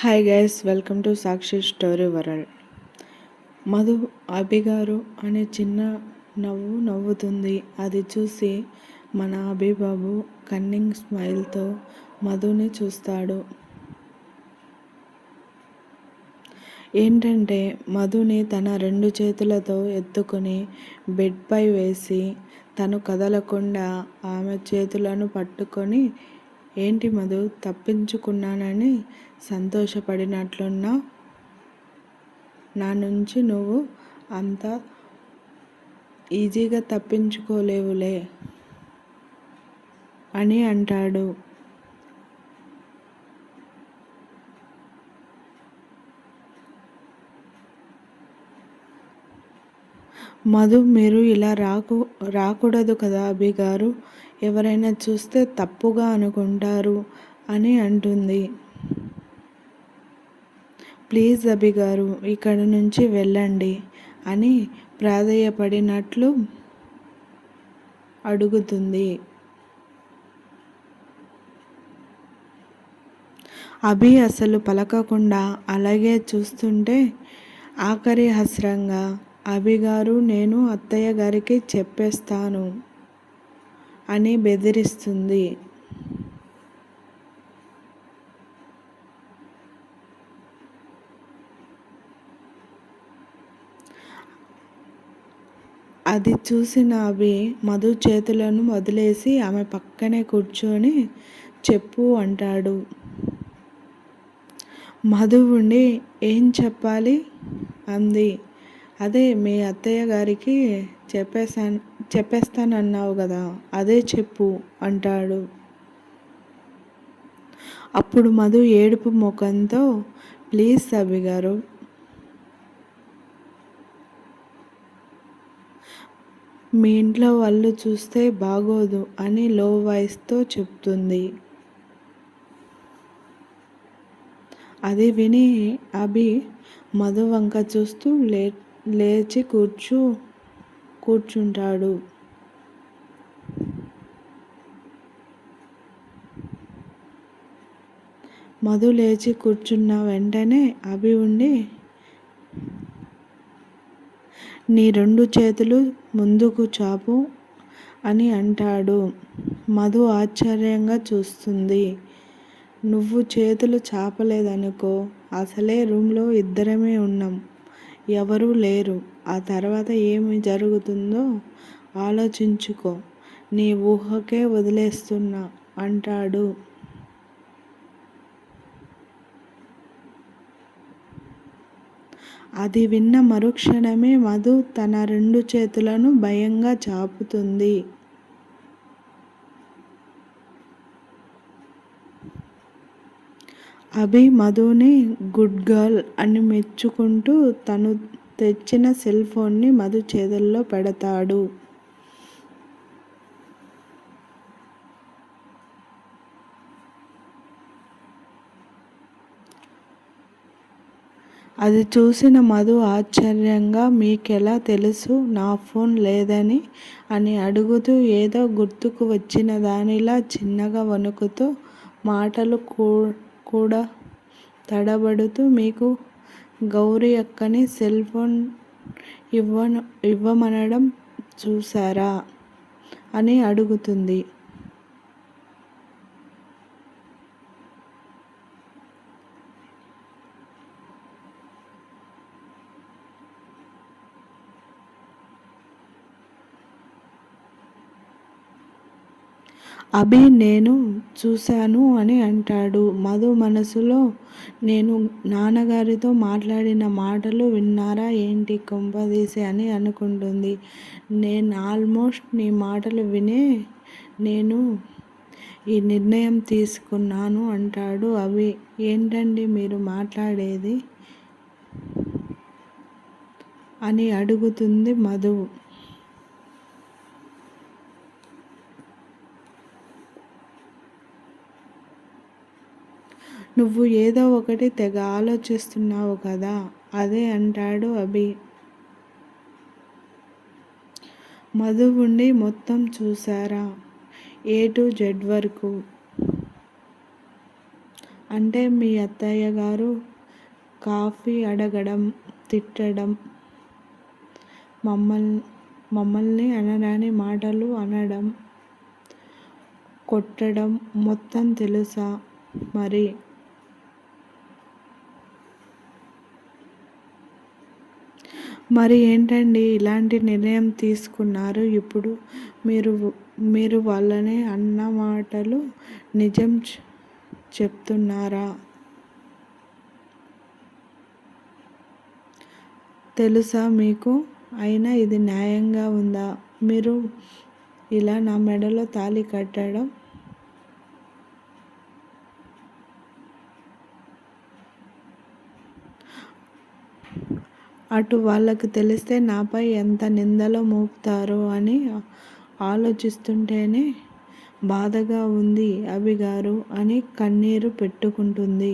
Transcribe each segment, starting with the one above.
Hi guys, welcome to Sakshi story world. Madhu Abhi garu అనే చిన్న నవ్వు నవ్వుతుంది. అది చూసి మన అభిబాబు కన్నింగ్ స్మైల్తో మధుని చూస్తాడు. ఏంటంటే మధుని తన 2 చేతులతో ఎత్తుకుని బెడ్పై వేసి తను కదలకుండా ఆమె చేతులను పట్టుకొని, ఏంటి మధు, తప్పించుకున్నానని సంతోషపడినట్లున్నావు? నా నుంచి నువ్వు అంత ఈజీగా తప్పించుకోలేవులే అని అంటాడు. మధు, మీరు ఇలా రాకూడదు కదా అభి గారు, ఎవరైనా చూస్తే తప్పుగా అనుకుంటారు అని అంటుంది. ప్లీజ్ అభి గారు, ఇక్కడి నుంచి వెళ్ళండి అని ప్రాధేయపడినట్లు అడుగుతుంది. అభి అసలు పలకకుండా అలాగే చూస్తుంటే ఆఖరి హస్రంగా, అభి గారు, నేను అత్తయ్య గారికి చెప్పేస్తాను అని బెదిరిస్తుంది. అది చూసిన అభి మధు చేతులను వదిలేసి ఆమె పక్కనే కూర్చొని చెప్పు అంటాడు. మధు ఉండి, ఏం చెప్పాలి అంది. అదే మీ అత్తయ్య గారికి చెప్పేస్తానన్నావు కదా, అదే చెప్పు అంటాడు. అప్పుడు మధు ఏడుపు ముఖంతో, ప్లీజ్ అభి గారు, మీ ఇంట్లో వాళ్ళు చూస్తే బాగోదు అని లో వాయిస్తో చెప్తుంది. అది విని అభి మధు వంక చూస్తూ లేచి కూర్చుంటాడు. మధు లేచి కూర్చున్న వెంటనే అభి ఉండి, నీ 2 చేతులు ముందుకు చాపు అని అంటాడు. మధు ఆశ్చర్యంగా చూస్తుంది. నువ్వు చేతులు చాపలేదనుకో, అసలే రూమ్లో ఇద్దరమే ఉన్నాం, ఎవరూ లేరు, ఆ తర్వాత ఏమి జరుగుతుందో ఆలోచించుకో, నీ ఊహకే వదిలేస్తున్నా అంటాడు. అది విన్న మరుక్షణమే మధు తన 2 చేతులను భయంగా చాపుతుంది. అభి మధుని గుడ్ గర్ల్ అని మెచ్చుకుంటూ తను తెచ్చిన సెల్ ఫోన్ని మధు చేతుల్లో పెడతాడు. అది చూసిన మధు ఆశ్చర్యంగా, మీకెలా తెలుసు నా ఫోన్ లేదని అని అడుగుతూ ఏదో గుర్తుకు వచ్చిన దానిలా చిన్నగా వణుకుతూ, మాటలు కూడా తడబడుతూ, మీకు గౌరీ అక్కని సెల్ ఫోన్ ఇవ్వమనడం చూసారా అని అడుగుతుంది. అభి నేను చూశాను అని అంటాడు. మధు మనసులో, నేను నాన్నగారితో మాట్లాడిన మాటలు విన్నారా ఏంటి కొంపదీసి అని అనుకుంటుంది. నేను ఆల్మోస్ట్ నీ మాటలు వినే నేను ఈ నిర్ణయం తీసుకున్నాను అంటాడు అభి. ఏంటండి మీరు మాట్లాడేది అని అడుగుతుంది మధు. నువ్వు ఏదో ఒకటి తెగ ఆలోచిస్తున్నావు కదా, అదే అంటాడు అభి. మధు ఉండి, మొత్తం చూసారా A to Z వరకు? అంటే మీ అత్తయ్య గారు కాఫీ అడగడం, తిట్టడం, మమ్మల్ని మమ్మల్ని అనరాని మాటలు అనడం, కొట్టడం మొత్తం తెలుసా మరి? మరి ఏంటండి ఇలాంటి నిర్ణయం తీసుకున్నారు? ఇప్పుడు మీరు మీరు వాళ్ళని అన్న మాటలు నిజం చెప్తున్నారా? తెలుసా మీకు? అయినా ఇది న్యాయంగా ఉందా? మీరు ఇలా నా మెడలో తాళి కట్టడం? అటు వాళ్ళకి తెలిస్తే నాపై ఎంత నిందలు మోపుతారో అని ఆలోచిస్తుంటేనే బాధగా ఉంది అభిగారు అని కన్నీరు పెట్టుకుంటుంది.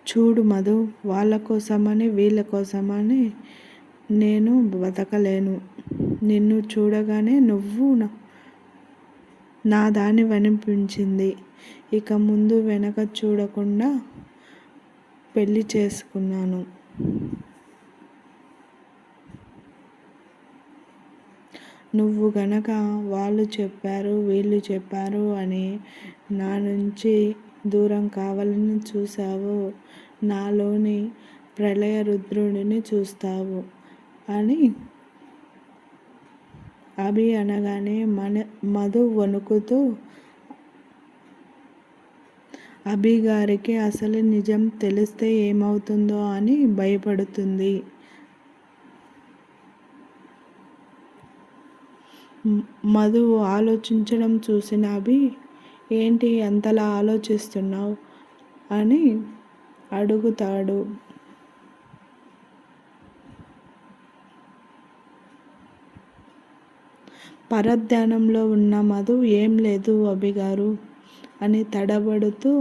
చూడు మధు, వాళ్ళ కోసమని వీళ్ళ కోసమని నేను బతకలేను. నిన్ను చూడగానే నువ్వు నా దానివనిపించింది. ఇక ముందు వెనక చూడకుండా పెళ్లి చేసుకున్నాను. నువ్వు గనక వాళ్ళు చెప్పారు వీళ్ళు చెప్పారు అని నా నుంచి దూరం కావాలని చూసావో నాలోని ప్రళయ రుద్రుడిని చూస్తావు అని అభి అనగానే మధు వణుకుతూ అభి గారికి అసలు నిజం తెలిస్తే ఏమవుతుందో అని భయపడుతుంది. మధు ఆలోచించడం చూసిన అభి, ఏంటి అంతలా ఆలోచిస్తున్నావు అని అడుగుతాడు. పరధ్యానంలో ఉన్న మధు ఏం లేదు అభిగారు అని తడబడుతూ,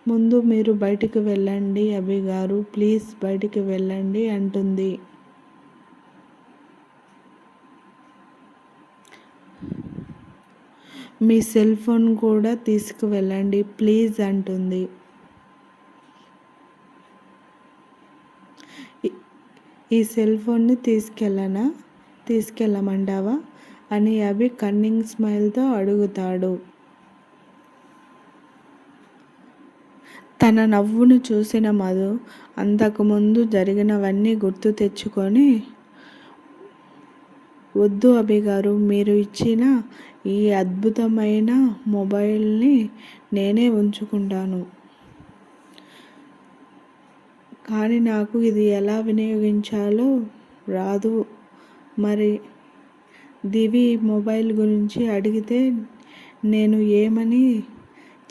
ముందు మీరు బయటికి వెళ్ళండి అభిగారు, ప్లీజ్ బయటికి వెళ్ళండి అంటుంది. మీ సెల్ ఫోన్ కూడా తీసుకువెళ్ళండి ప్లీజ్ అంటుంది. ఈ సెల్ ఫోన్ని తీసుకెళ్ళమంటావా అని అభి కన్నింగ్ స్మైల్తో అడుగుతాడు. తన నవ్వును చూసిన మధు అంతకుముందు జరిగినవన్నీ గుర్తు తెచ్చుకొని, వద్దు అభిగారు, మీరు ఇచ్చిన ఈ అద్భుతమైన మొబైల్ని నేనే ఉంచుకుంటాను. కానీ నాకు ఇది ఎలా వినియోగించాలో రాదు. మరి దివి మొబైల్ గురించి అడిగితే నేను ఏమని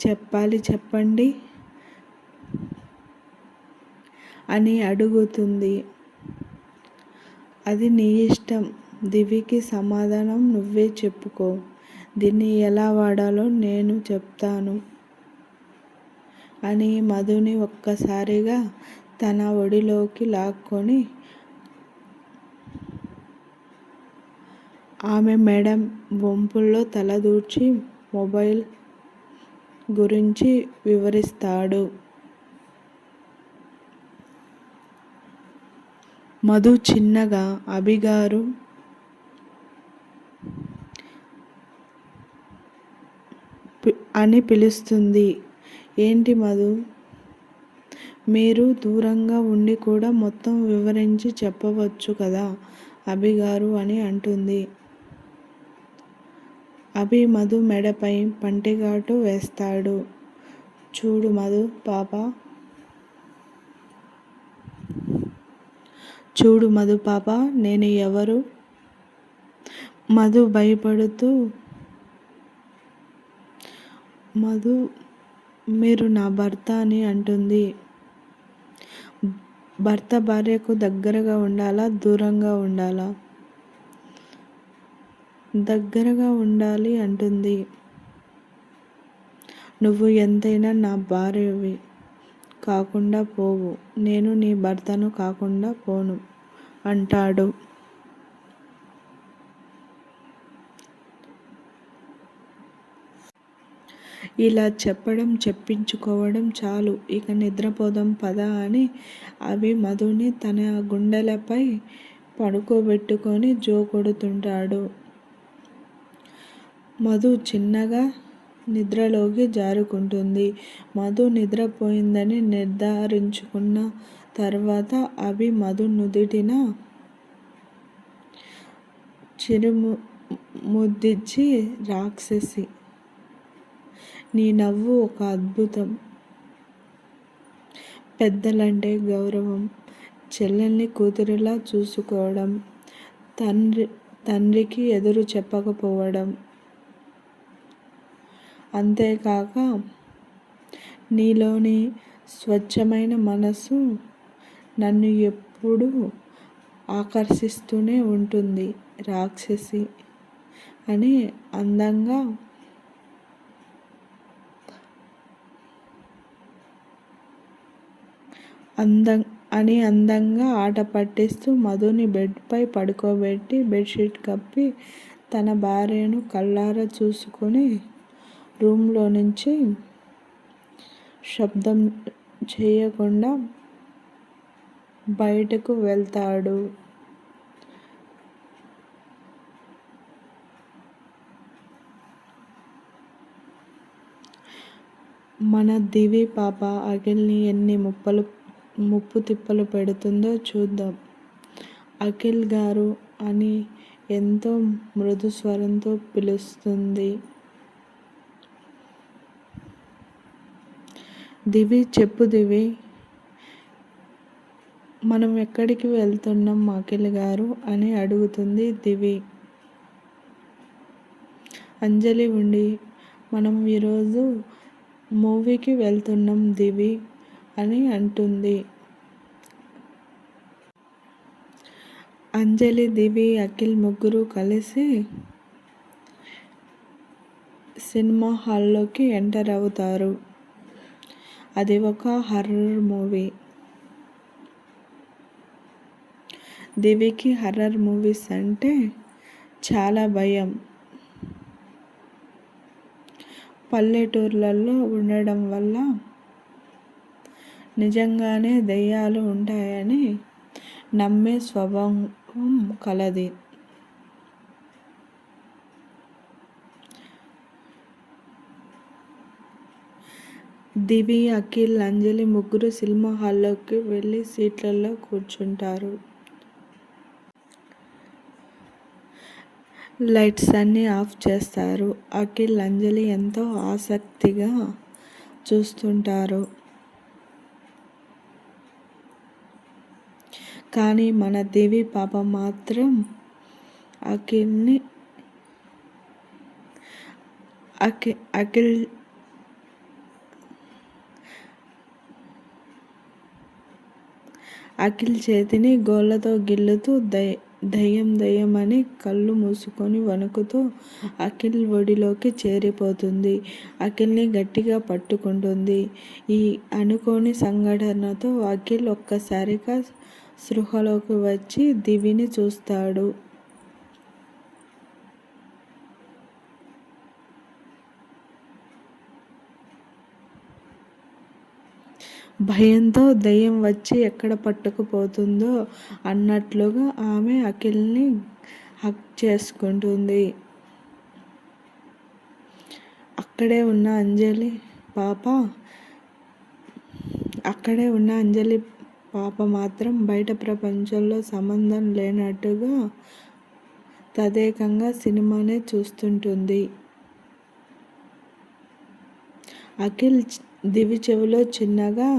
చెప్పాలి చెప్పండి అని అడుగుతుంది. అది నీ ఇష్టం, దివికి సమాధానం నువ్వే చెప్పుకో. దీన్ని ఎలా వాడాలో నేను చెప్తాను అని మధుని ఒక్కసారిగా తన ఒడిలోకి లాక్కొని ఆమె మెడ వంపుల్లో తలదూర్చి మొబైల్ గురించి వివరిస్తాడు. మధు చిన్నగా అభిగారు అని పిలుస్తుంది. ఏంటి మధు, మీరు దూరంగా ఉండి కూడా మొత్తం వివరించి చెప్పవచ్చు కదా అభిగారు అని అంటుంది. అభి మధు మెడపై పంటిగాటు వేస్తాడు. చూడు మధు పాప, నేను ఎవరు? మధు భయపడుతూ, మధు మీరు నా భర్త అని అంటుంది. భర్త భార్యకు దగ్గరగా ఉండాలా దూరంగా ఉండాలా? దగ్గరగా ఉండాలి అంటుంది. నువ్వు ఎంతైనా నా భార్యవి కాకుండా పోవు, నేను నీ భర్తను కాకుండా పోను అంటాడు. ఇలా చెప్పించుకోవడం చాలు, ఇక నిద్రపోదాం పద అని అభి మధుని తన గుండెలపై పడుకోబెట్టుకొని జో కొడుతుంటాడు. మధు చిన్నగా నిద్రలోకి జారుకుంటుంది. మధు నిద్రపోయిందని నిర్ధారించుకున్న తర్వాత అభి మధు నుదుటిన చిరుముద్దిచ్చి, రాక్షసి, నీ నవ్వు ఒక అద్భుతం. పెద్దలంటే గౌరవం, చెల్లెల్ని కూతురిలా చూసుకోవడం, తండ్రికి ఎదురు చెప్పకపోవడం, అంతేకాక నీలోని స్వచ్ఛమైన మనసు నన్ను ఎప్పుడూ ఆకర్షిస్తూనే ఉంటుంది రాక్షసి అని అందంగా ఆట పట్టిస్తూ మధుని బెడ్పై పడుకోబెట్టి బెడ్షీట్ కప్పి తన భార్యను కళ్ళారా చూసుకొని రూమ్లో నుంచి శబ్దం చేయకుండా బయటకు వెళ్తాడు. మన దివి పాప అఖిల్ని ఎన్ని ముప్పు తిప్పలు పెడుతుందో చూద్దాం. అఖిల్ గారు అని ఎంతో మృదు స్వరంతో పిలుస్తుంది. దివి, చెప్పు దివి, మనం ఎక్కడికి వెళ్తున్నాం అఖిల్ గారు అని అడుగుతుంది దివి. అంజలి ఉండి, మనం ఈరోజు మూవీకి వెళ్తున్నాం దివి అని అంటుంది. అంజలి, దివి, అఖిల్ ముగ్గురు కలిసి సినిమా హాల్లోకి ఎంటర్ అవుతారు. అది ఒక హర్రర్ మూవీ. దివికి హర్రర్ మూవీస్ అంటే చాలా భయం. పల్లెటూర్లలో ఉండడం వల్ల నిజంగానే దెయ్యాలు ఉంటాయని నమ్మే స్వభావం కలది. దివి, అఖిల్, అంజలి ముగ్గురు సినిమా హాల్లోకి వెళ్ళి సీట్లలో కూర్చుంటారు. లైట్స్ అన్నీ ఆఫ్ చేస్తారు. అఖిల్, అంజలి ఎంతో ఆసక్తిగా చూస్తుంటారు. కానీ మన దివి పాప మాత్రం అఖిల్ చేతిని గోళ్ళతో గిల్లుతూ దయ్యం అని కళ్ళు మూసుకొని వణుకుతూ అఖిల్ ఒడిలోకి చేరిపోతుంది. అఖిల్ని గట్టిగా పట్టుకుంటుంది. ఈ అనుకోని సంఘటనతో అఖిల్ ఒక్కసారిగా స్పృహలోకి వచ్చి దివిని చూస్తాడు. భయంతో దయ్యం వచ్చి ఎక్కడ పట్టుకుపోతుందో అన్నట్లుగా ఆమె అఖిల్ని హగ్ చేసుకుంటుంది. అక్కడే ఉన్న అంజలి పాప మాత్రం బయట ప్రపంచంలో సంబంధం లేనట్టుగా తదేకంగా సినిమానే చూస్తుంటుంది. అఖిల్ దివి చెవిలో చిన్నగా,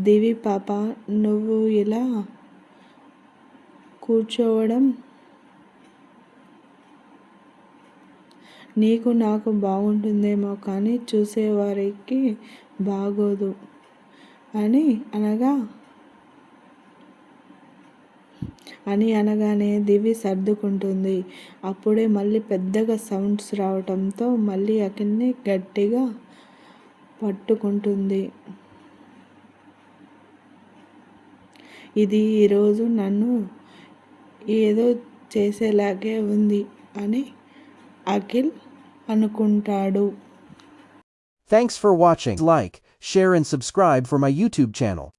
దివి పాప, నువ్వు ఇలా కూర్చోవడం నీకు నాకు బాగుంటుందేమో కానీ చూసేవారికి బాగోదు అనగానే దివి సర్దుకుంటుంది. అప్పుడే మళ్ళీ పెద్దగా సౌండ్స్ రావటంతో మళ్ళీ అఖిల్ని గట్టిగా పట్టుకుంటుంది. ఇది ఈరోజు నన్ను ఏదో చేసేలాగే ఉంది అని అఖిల్ అనుకుంటాడు. Thanks for watching. Like, share and subscribe for my YouTube channel.